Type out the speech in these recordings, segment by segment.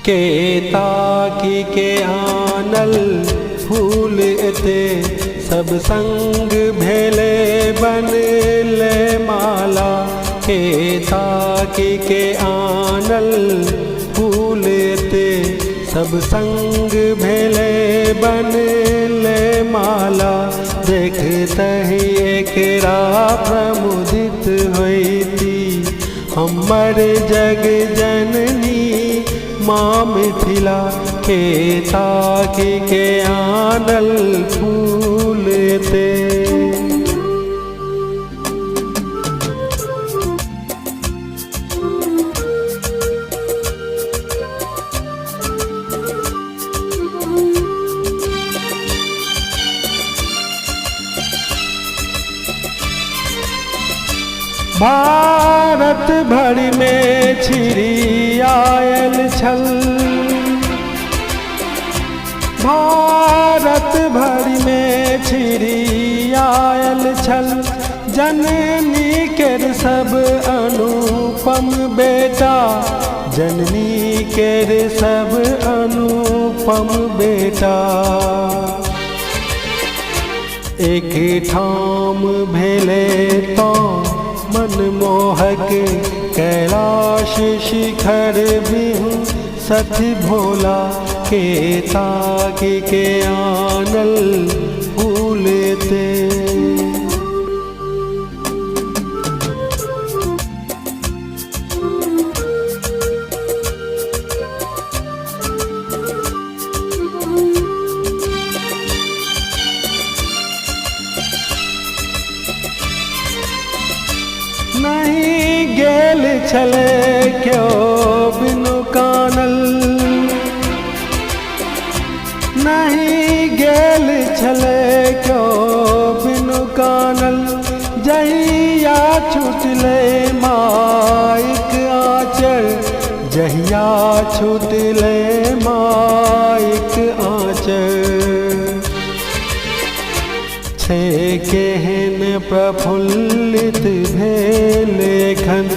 के ताकी के आनल फूल एते सब संग भेले बनले माला के ताकी के आनल फूल एते सब संग भेले बनले माला देखते ही एकरा प्रमुदित होती हमर जग जननी माँ मिथिला के ताकी के आनल फूल ते भारत भर में छिड़ी आयल छल भारत भर में छिड़ी आयल छल जननी केर सब अनुपम बेटा जननी केर सब अनुपम बेटा एक ठाम भेले तो मनमोहक कैलाश शिखर बिहु सखी भोला के ताकी के आनल फूल ते नहीं गेल छले क्यों बिनु कानल नहीं गेल छले क्यों बिनु कानल जहिया छूटले माइक आचर जहिया छूटले माइक आचर छे केहन प्रफुल्लित भेलेखन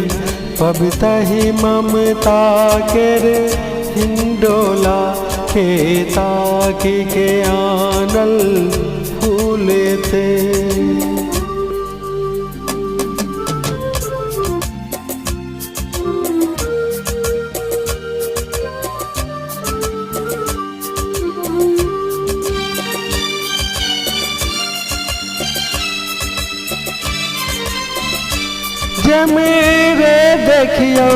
पबतहि ममता केर हिंडोला के ताकी के आनल फूल ते जे मेरे देखियो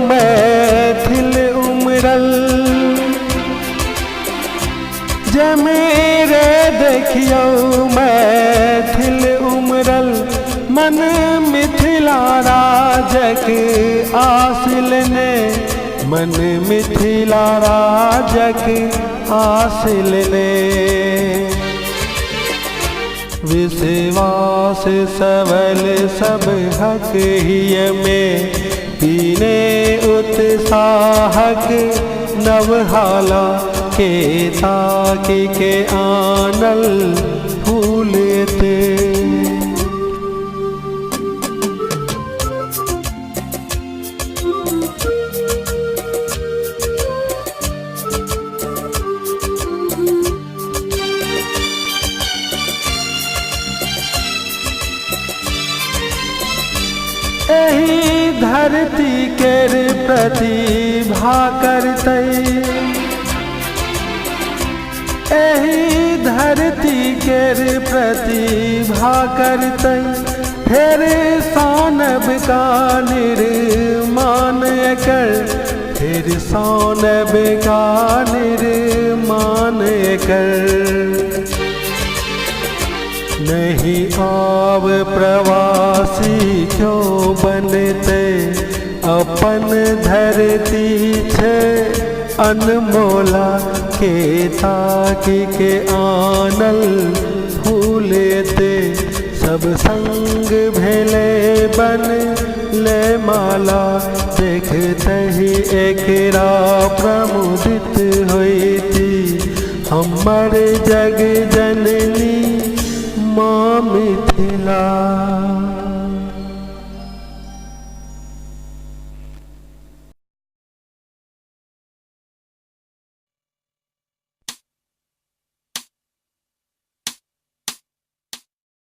मैथिल उमरल जे मेरे देखियो मैथिल उमरल मन मिथिला राजक आसिल ने मन मिथिला राजक आसिल ने विश्वास सबल सब हक हिय में पीने उत्साहक नवहाला के ताकी के आनल फूल ते एही धरती केर प्रतिभा करते एही धरती केर प्रतिभा करते फेर सानब का निर्माण कर फिर सानब का निर्माण कर नहीं आव प्रवासी क्यों बनते अपन धरती छे अनमोला के ताकी के आनल फूल ते सब संग भेले बन ले माला देखते ही एकरा प्रमुदित होती हमर जग जननी माँ मिथिला।